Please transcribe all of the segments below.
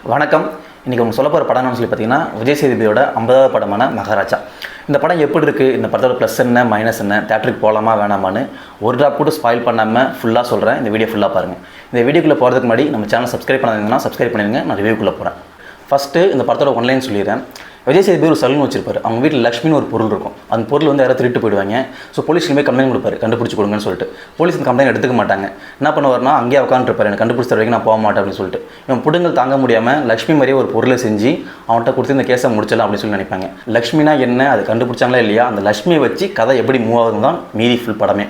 வணக்கம். இன்றைக்கி உங்களுக்கு சொல்ல போகிற படம் சொல்லி பார்த்தீங்கன்னா விஜய் சேதுபதியோட 50வது படமான மகாராஜா. இந்த படம் எப்படி இருக்குது, இந்த படத்தோட ப்ளஸ் என்ன மைனஸ் என்ன, தேட்டருக்கு போகலாமா வேணாமான்னு ஒரு ட்ராப் கூட ஸ்பாயில் பண்ணாமல் ஃபுல்லாக சொல்கிறேன். இந்த வீடியோ ஃபுல்லாக பாருங்கள். இந்த வீடியோக்குள்ளே போகிறதுக்கு முன்னாடி நம்ம சேனல் சப்ஸ்கிரைப் பண்ணாதீங்கன்னா சப்ஸ்கிரைப் பண்ணிடுங்க. நான் ரிவ்யூக்குள்ளே போகிறேன். ஃபஸ்ட்டு இந்த படத்தோட ஒன்லைன் சொல்லிடுறேன். விஜய் சேதுபதி ஒரு சலூன் வச்சிருப்பாரு. அவங்க வீட்டில் லக்ஷ்மின்னு ஒரு பொருள் இருக்கும். அந்த பொருள் வந்து யாராவது திருட்டு போயிடுவாங்க. ஸோ போலீஸ்க்கு போய் கம்ப்ளைண்ட் கொடுப்பாரு, கண்டுபிடிச்சி கொடுங்கன்னு சொல்லிட்டு. போலீஸ் இந்த கம்ப்ளைண்ட் எடுத்துக்க மாட்டாங்க. என்ன பண்ணுவார்னா அங்கேயே உட்காந்துருப்பாரு, எனக்கு கண்டுபிடிச்ச வரைக்கும் நான் போக மாட்டேன் அப்படின்னு சொல்லிட்டு. இவன் புடுங்கல் தாங்க முடியாமல் லக்ஷ்மி மாதிரியே ஒரு பொருளை செஞ்சு அவன்கிட்ட கொடுத்து இந்த கேஸை முடிச்சிடலாம் அப்படின்னு சொல்லி நினைப்பாங்க. லக்ஷ்மினா என்ன, அது கண்டுபிடிச்சாங்களா இல்லையா, அந்த லக்ஷ்மியை வச்சு கதை எப்படி மூவ் ஆகுதுன்னு தான் மீதி ஃபுல் படமே.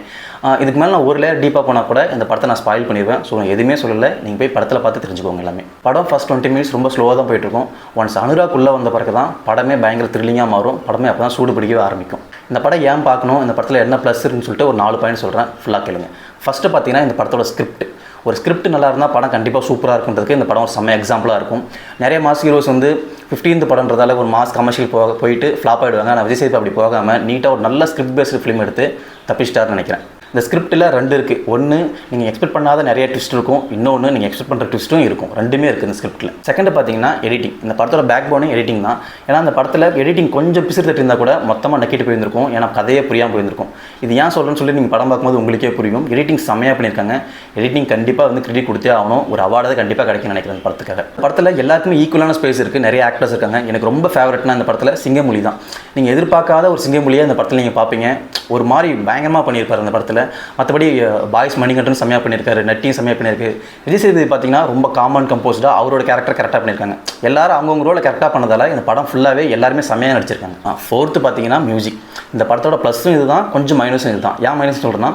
இதுக்கு மேலே நான் ஒரு லேயர் டீப்பாக போனால் கூட இந்த படத்தை நான் ஸ்பாயில் பண்ணிடுவேன். ஸோ நான் எதுவுமே சொல்லலை, நீங்கள் போய் படத்தில் பார்த்து தெரிஞ்சுக்கோங்க எல்லாமே. படம் ஃபஸ்ட் 20 மினிட்ஸ் ரொம்ப ஸ்லோவாக தான் போயிட்டுருக்கும். ஒன்ஸ் அனுராக்குள்ளே வந்த பிறகு தான் படமே பயங்கர த்ரில்லிங்காக மாறும். படமே அப்போ தான் சூடு பிடிக்கவே ஆரம்பிக்கும். இந்த படம் ஏன் பார்க்கணும், இந்த படத்தில் என்ன ப்ளஸ் இருக்குன்னு சொல்லிட்டு ஒரு 4 பாயிண்ட் சொல்கிறேன், ஃபுல்லாக கேளுங்க. ஃபஸ்ட்டு பார்த்தீங்கன்னா இந்த படத்தோட ஸ்கிரிப்ட். ஒரு ஸ்கிரிப்ட் நல்லா இருந்தால் படம் கண்டிப்பாக சூப்பராக இருக்குன்றதுக்கு இந்த படம் ஒரு செம்ம எக்ஸாம்பிளாக இருக்கும். நிறைய மாஸ் ஹீரோஸ் வந்து 15th படம்ன்றதால ஒரு மாஸ் கமர்ஷியல் போயிட்டு ஃப்ளாப் ஆகிடுவாங்க. ஆனால் விஜய் சேதுபதி அப்படி போகாமல் நீட்டாக ஒரு நல்ல ஸ்கிரிப்ட் பேஸ்டு ஃபிலிம் எடுத்து தப்பிச்சிட்டாருன்னு நினைக்கிறேன். இந்த ஸ்கிரிப்ட்டில் 2 இருக்குது. ஒன்று நீங்கள் எக்ஸ்பெக்ட் பண்ணாத நிறைய ட்விஸ்ட் இருக்கும், இன்னொன்று நீங்கள் எக்ஸ்பெக்ட் பண்ணுற ட்விஸ்ட்டும் இருக்கும். ரெண்டுமே இருக்குது இந்த ஸ்கிரிப்ட்டில். செகண்ட் பார்த்தீங்கன்னா எடிட்டிங். இந்த படத்தோட பேக் போனே எடிட்டிங் தான். ஏன்னா அந்த படத்தில் எடிட்டிங் கொஞ்சம் பிசிறு தட்டி இருந்தால் கூட மொத்தமாக நக்கிட்டு போயிருந்திருக்கும். ஏன்னா கதையே புரியாமல் போயிருந்திருக்கும். இது ஏன் சொல்கிறேன்னு சொல்லி நீங்கள் படம் பார்க்கும்போது உங்களுக்கே புரியும். எடிட்டிங் செம்மையாக பண்ணியிருக்காங்க. எடிட்டிங் கண்டிப்பாக வந்து கிரெடிட் கொடுத்தே ஆகணும். ஒரு அவார்டு கண்டிப்பாக கிடைக்கும்னு நினைக்கிறேன் இந்த படத்துக்காக. படத்தில் எல்லாருக்குமே ஈக்குவலான ஸ்பேஸ் இருக்குது, நிறைய ஆக்டர்ஸ் இருக்காங்க. எனக்கு ரொம்ப ஃபேவரட்னா இந்த படத்தில் சிங்கமொழி தான். நீங்கள் எதிர்பார்க்காத ஒரு சிங்கமொழியை இந்த படத்தில் நீங்கள் பார்ப்பீங்க. ஒரு மாதிரி பயங்கரமாக பண்ணியிருப்பார் அந்த படத்தில். மற்றபடி பாய்ஸ் மணிகண்டன் செம்மையாக பண்ணியிருக்காரு, நட்டியும் செம்மையாக பண்ணியிருக்கு. விஜய் சேதுபதி பார்த்தீங்கன்னா ரொம்ப காமன் கம்போஸ்டாக அவரோட கேரக்டர் கரெக்டாக பண்ணியிருக்காங்க. எல்லாரும் அவங்கவுங்க ரோலை கரெக்டாக பண்ணதால் இந்த படம் ஃபுல்லாகவே எல்லாருமே செம்மையாக நடிச்சிருக்காங்க. ஃபோர்த்து பார்த்தீங்கன்னா மியூசிக். இந்த படத்தோட ப்ளஸும் இது தான், கொஞ்சம் மைனஸும் இது தான். ஏன் மைனஸ் சொல்கிறேன்னா,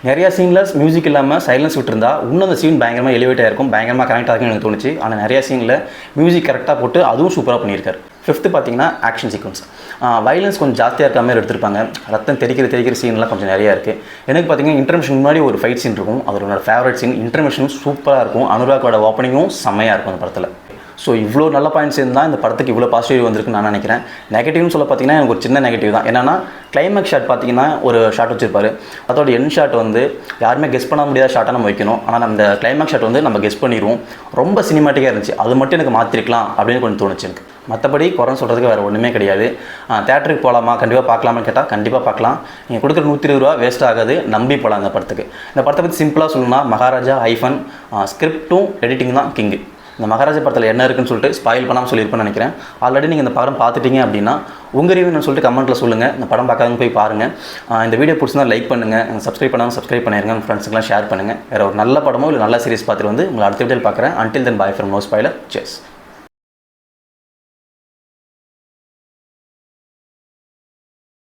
நிறையா சீனில் மியூசிக் இல்லாமல் சைலன்ஸ் விட்டுருந்தா இன்னும் அந்த சீன் பயங்கரமாக எலிவேட் ஆகிருக்கும், பயங்கரமாக கனெக்ட் ஆகும்னு எனக்கு தோணுச்சு. ஆனால் நிறையா சீனில் மியூசிக் கரெக்டாக போட்டு அதுவும் சூப்பராக பண்ணியிருக்காரு. ஃபிஃப்த்து பார்த்தீங்கன்னா ஆக்ஷன் சீக்வன்ஸ். வைலன்ஸ் கொஞ்சம் ஜாஸ்தியாக இருக்க மாதிரி எடுத்திருப்பாங்க. ரத்தம் தெரிக்கிற சீன்லாம் கொஞ்சம் நிறையா இருக்குது. எனக்கு பார்த்தீங்கன்னா இன்டர்மிஷன் முன்னாடி ஒரு ஃபைட் சீன் இருக்கும், அது என்னோட ஃபேவரட் சீன். இன்டர்மிஷனும் சூப்பராக இருக்கும். அனுராகோட ஓப்பனிங்கும் செம்மையாக இருக்கும் அந்த படத்தில். ஸோ இவ்வளோ நல்ல பாயிண்ட்ஸ் இருந்தால் இந்த படத்துக்கு இவ்வளோ பாசிட்டிவ் வந்திருக்குன்னு நான் நினைக்கிறேன். நெகட்டிவ்னு சொல்ல பார்த்தீங்கன்னா எனக்கு ஒரு சின்ன நெகட்டிவ் தான். என்னன்னா கிளைமேக்ஸ் ஷாட் பார்த்தீங்கன்னா ஒரு ஷாட் வச்சிருப்பாரு. அதோட என் ஷாட் வந்து யாருமே கெஸ் பண்ண முடியாத ஷாட்டாக நம்ம வைக்கணும். ஆனால் அந்த கிளைமேக்ஸ் ஷாட் வந்து நம்ம கெஸ் பண்ணிடுவோம். ரொம்ப சினிமாட்டிக்காக இருந்துச்சு. அது மட்டும் எனக்கு மாற்றிருக்கலாம் அப்படின்னு கொஞ்சம் தோணுச்சு எனக்கு. மற்றபடி குறைன்னு சொல்கிறதுக்கு வேறு ஒன்றுமே கிடையாது. தேட்டருக்கு போகலாமா, கண்டிப்பாக பார்க்கலாமான்னு கேட்டால் கண்டிப்பாக பார்க்கலாம். நீங்கள் கொடுக்குற 120 ரூபா வேஸ்ட் ஆகாது, நம்பி போகலாம் இந்த படத்துக்கு. இந்த படத்தை பற்றி சிம்பிளாக சொல்லணும்னா மகாராஜா ஐஃபன் ஸ்கிரிப்டும் எடிட்டிங் தான் கிங்கு. இந்த மகாராஜா படத்தில் என்ன இருக்குன்னு சொல்லிட்டு ஸ்பாயில் பண்ணாமல் சொல்லியிருப்பேன்னு நினைக்கிறேன். ஆல்ரெடி நீங்கள் இந்த படம் பார்த்துட்டீங்க அப்படின்னா உங்கள் ரிவ்யூன்னு சொல்லிட்டு கமெண்ட்டில் சொல்லுங்கள். இந்த படம் பார்க்காதவங்க போய் பாருங்கள். இந்த வீடியோ பிடிச்சிருந்தா லைக் பண்ணுங்கள், சப்ஸ்கிரைப் பண்ணாமல் சப்ஸ்கிரைப் பண்ணிடுங்க, உங்கள் ஃப்ரெண்ட்ஸுக்கெல்லாம் ஷேர் பண்ணுங்கள். வேறு ஒரு நல்ல படமோ இல்லை நல்ல சீரிஸ் பார்த்துட்டு வந்து உங்களை அடுத்த வீடியோவில் பார்க்குறேன். Until then bye from no spoiler. Chess.